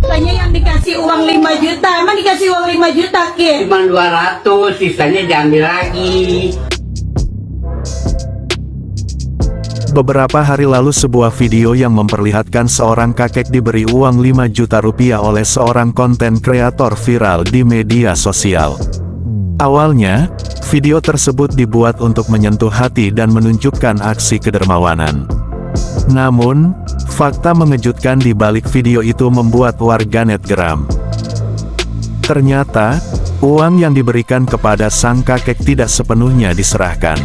Katanya yang dikasih uang 5 juta, emang dikasih uang 5 juta Ki? Cuma 200, sisanya diambil lagi. Beberapa hari lalu sebuah video yang memperlihatkan seorang kakek diberi uang 5 juta rupiah oleh seorang konten kreator viral di media sosial. Awalnya, video tersebut dibuat untuk menyentuh hati dan menunjukkan aksi kedermawanan. Namun, fakta mengejutkan di balik video itu membuat warganet geram. Ternyata, uang yang diberikan kepada sang kakek tidak sepenuhnya diserahkan.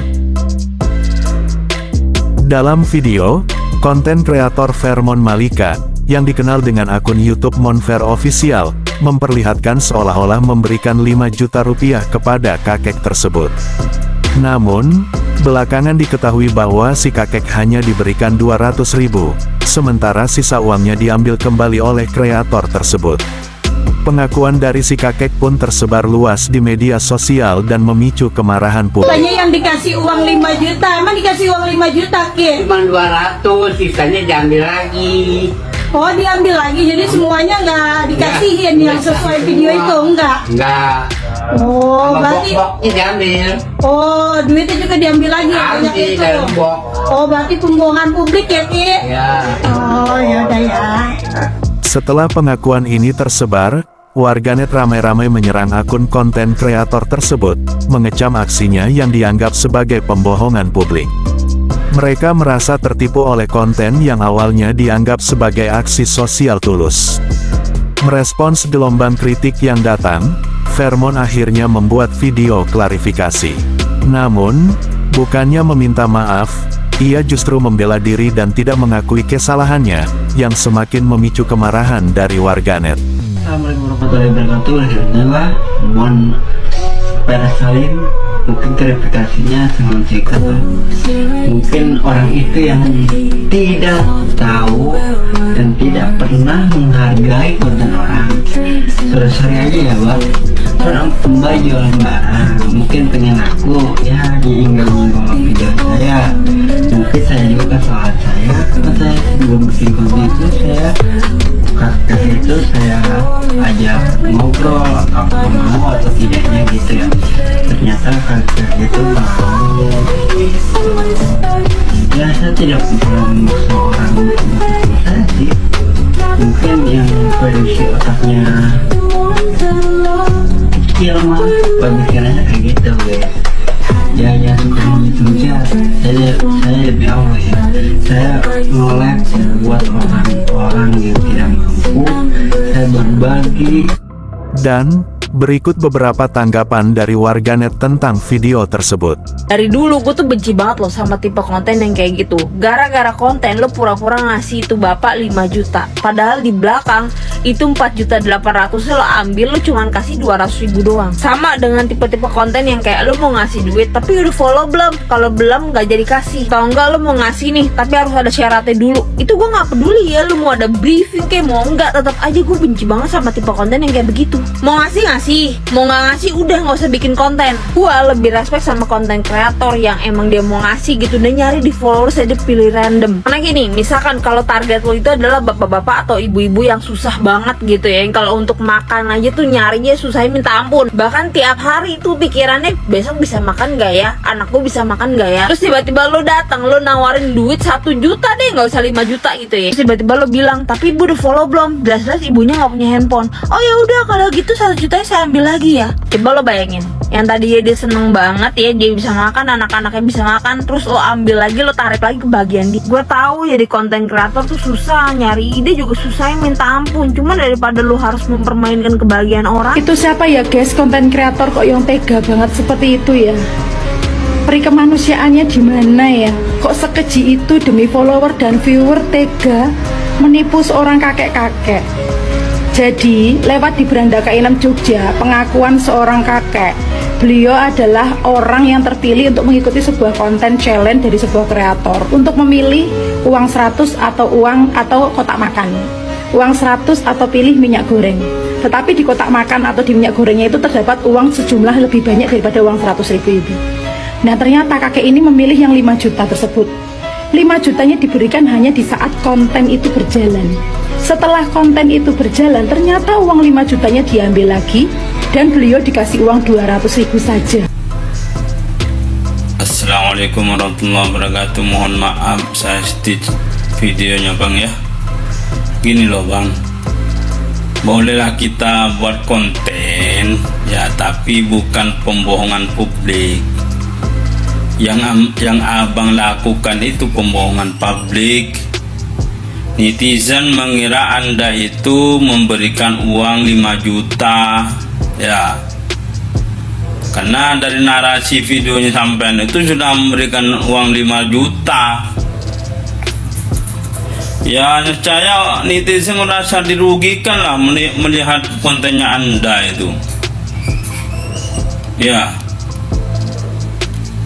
Dalam video, konten kreator Vermon Malika, yang dikenal dengan akun YouTube Monver Official, memperlihatkan seolah-olah memberikan 5 juta rupiah kepada kakek tersebut. Namun, belakangan diketahui bahwa si kakek hanya diberikan 200 ribu, sementara sisa uangnya diambil kembali oleh kreator tersebut. Pengakuan dari si kakek pun tersebar luas di media sosial dan memicu kemarahan publik. Katanya yang dikasih uang 5 juta, emang dikasih uang 5 juta Ki? Cuma 200, sisanya diambil lagi. Oh, diambil lagi, jadi semuanya nggak dikasihin yang sesuai video itu, enggak? Enggak. Oh, Sama berarti box-boxnya diambil. oh, duitnya juga diambil lagi ya, banyak Ambil itu. dalam box. Oh, berarti pembohongan publik ya Ki? Ya. Oh, ya udah ya. Setelah pengakuan ini tersebar, warganet ramai-ramai menyerang akun konten kreator tersebut, mengecam aksinya yang dianggap sebagai pembohongan publik. Mereka merasa tertipu oleh konten yang awalnya dianggap sebagai aksi sosial tulus. Merespons gelombang kritik yang datang, Vermon akhirnya membuat video klarifikasi. Namun, bukannya meminta maaf, ia justru membela diri dan tidak mengakui kesalahannya, yang semakin memicu kemarahan dari warganet. Assalamualaikum warahmatullahi wabarakatuh. Alhamdulillah, mohon pada salim. Mungkin klarifikasinya sangat singkat. Mungkin orang itu yang tidak tahu dan tidak pernah menghargai konten orang. Sorry aja ya Bang, orang Mbak jualan barang, mungkin pengen aku ya diingat-ingat video saya. Mungkin saya juga kesalahan saya, karena saya sebelum bikin konten itu saya kasih itu saya ajak ngobrol apa mau atau tidaknya gitu ya. Ternyata kakek itu mau. Ya saya tidak pernah memaksa orang untuk saya sih. Mungkin yang produksi otaknya kecil mah pemikirannya kayak gitu guys. Ya suka menghitung saya lebih awal ya. Saya nge-like buat orang-orang yang tidak mampu. Saya berbagi. Dan, berikut beberapa tanggapan dari warganet tentang video tersebut. Dari dulu gue tuh benci banget loh sama tipe konten yang kayak gitu. Gara-gara konten lo pura-pura ngasih itu bapak 5 juta, padahal di belakang itu 4.800.000 lo ambil, lo cuman kasih 200.000 doang. Sama dengan tipe-tipe konten yang kayak lo mau ngasih duit tapi udah follow belum, kalau belum gak jadi kasih. Atau enggak lo mau ngasih nih tapi harus ada syaratnya dulu. Itu gue gak peduli ya, lo mau ada briefing kayak mau enggak, tetap aja gue benci banget sama tipe konten yang kayak begitu. Mau ngasih, mau nggak ngasih udah nggak usah bikin konten. Gua lebih respect sama konten kreator yang emang dia mau ngasih gitu, dan nyari di followers aja pilih random. Karena gini, misalkan kalau target lo itu adalah bapak-bapak atau ibu-ibu yang susah banget gitu ya, yang kalau untuk makan aja tuh nyarinya susahnya minta ampun. Bahkan tiap hari tuh pikirannya besok bisa makan nggak ya, anak gua bisa makan nggak ya. Terus tiba-tiba lo datang, lo nawarin duit 1 juta deh, nggak usah 5 juta gitu ya. Terus tiba-tiba lo bilang, tapi ibu udah follow belum? Jelas-jelas ibunya nggak punya handphone. Oh ya udah, kalau gitu 1 jutanya saya ambil lagi ya. Coba lo bayangin, yang tadinya dia seneng banget ya, dia bisa makan, anak-anaknya bisa makan, terus lo ambil lagi, lo tarik lagi ke bagian dia. Gue tahu jadi konten kreator tuh susah, nyari ide juga susah, yang minta ampun. Cuma daripada lo harus mempermainkan kebahagiaan orang. Itu siapa ya guys, konten kreator kok yang tega banget seperti itu ya? Peri kemanusiaannya di mana ya? Kok sekeji itu demi follower dan viewer tega menipu seorang kakek-kakek? Jadi, lewat di Beranda K6 Jogja, pengakuan seorang kakek. Beliau adalah orang yang terpilih untuk mengikuti sebuah konten challenge dari sebuah kreator untuk memilih uang 100 atau kotak makan. Uang 100 atau pilih minyak goreng. Tetapi di kotak makan atau di minyak gorengnya itu terdapat uang sejumlah lebih banyak daripada uang 100.000 itu. Nah ternyata kakek ini memilih yang 5 juta tersebut. 5 jutanya diberikan hanya di saat konten itu berjalan. Setelah konten itu berjalan, ternyata uang 5 jutanya diambil lagi dan beliau dikasih uang 200.000 saja. Assalamualaikum warahmatullahi wabarakatuh. Mohon maaf saya stitch videonya bang ya. Gini loh bang, bolehlah kita buat konten ya, tapi bukan pembohongan publik. Yang abang lakukan itu pembohongan publik. Netizen mengira Anda itu memberikan uang 5 juta ya, karena dari narasi videonya sampean itu sudah memberikan uang 5 juta ya. Saya netizen merasa dirugikan lah melihat kontennya Anda itu ya.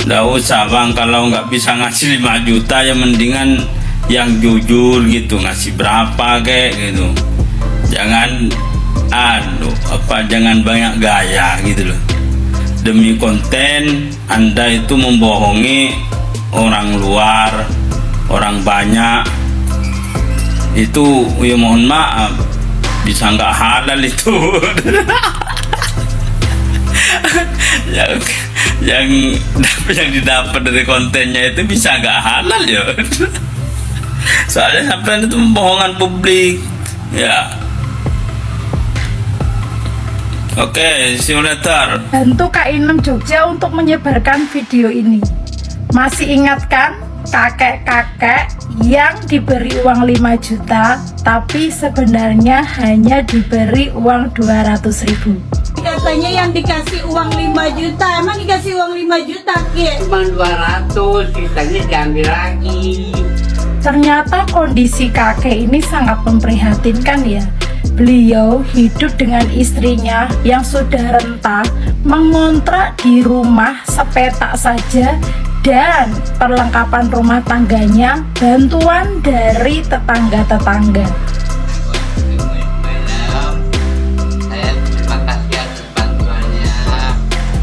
Nggak usah bang, kalau nggak bisa ngasih 5 juta ya mendingan yang jujur gitu, ngasih berapa kayak gitu. Jangan jangan banyak gaya gitu loh. Demi konten Anda itu membohongi orang luar, orang banyak. Itu ya mohon maaf, bisa nggak halal itu. yang didapat dari kontennya itu bisa nggak halal ya. Soalnya sampai itu pembohongan publik ya. Oke, see you later. Bantu Kak Inem Jogja untuk menyebarkan video ini. Masih ingat kan kakek-kakek yang diberi uang 5 juta tapi sebenarnya hanya diberi uang 200.000. Katanya yang dikasih uang 5 juta, emang dikasih uang 5 juta Ki? Cuma 200, sisanya diambil lagi. Ternyata kondisi kakek ini sangat memprihatinkan ya. Beliau hidup dengan istrinya yang sudah renta, mengontrak di rumah sepetak saja, dan perlengkapan rumah tangganya bantuan dari tetangga-tetangga. Saya terima kasih atas bantuannya.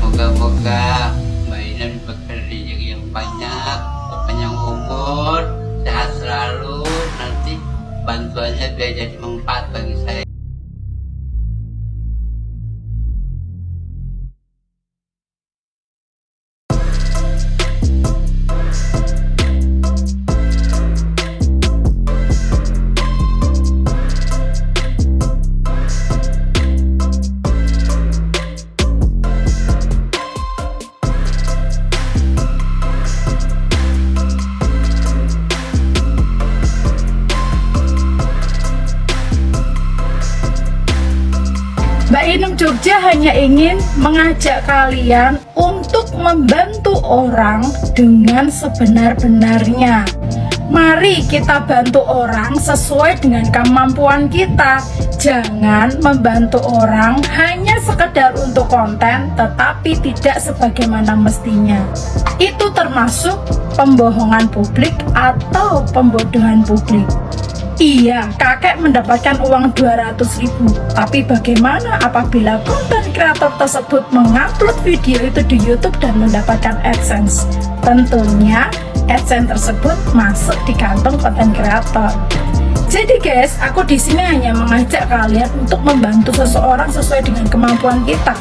Moga-moga Mbak Ina diberikan rezeki yang banyak, panjang umur, sehat selalu. Nanti bantuannya biar jadi manfaat bagi saya. Mbak Inem Jogja hanya ingin mengajak kalian untuk membantu orang dengan sebenar-benarnya. Mari kita bantu orang sesuai dengan kemampuan kita. Jangan membantu orang hanya sekedar untuk konten tetapi tidak sebagaimana mestinya. Itu termasuk pembohongan publik atau pembodohan publik. Iya, kakek mendapatkan uang 200.000. Tapi bagaimana apabila konten kreator tersebut mengupload video itu di YouTube dan mendapatkan AdSense? Tentunya AdSense tersebut masuk di kantong konten kreator. Jadi guys, aku di sini hanya mengajak kalian untuk membantu seseorang sesuai dengan kemampuan kita.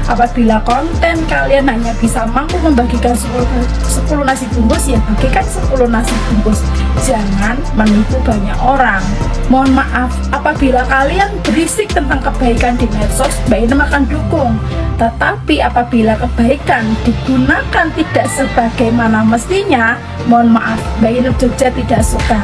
Apabila konten kalian hanya bisa mampu membagikan 10 nasi bungkus, ya bagikan 10 nasi bungkus. Jangan menipu banyak orang. Mohon maaf apabila kalian berisik tentang kebaikan di medsos, Mbak Inem akan dukung. Tetapi apabila kebaikan digunakan tidak sebagaimana mestinya, mohon maaf, Mbak Inem Jogja tidak suka.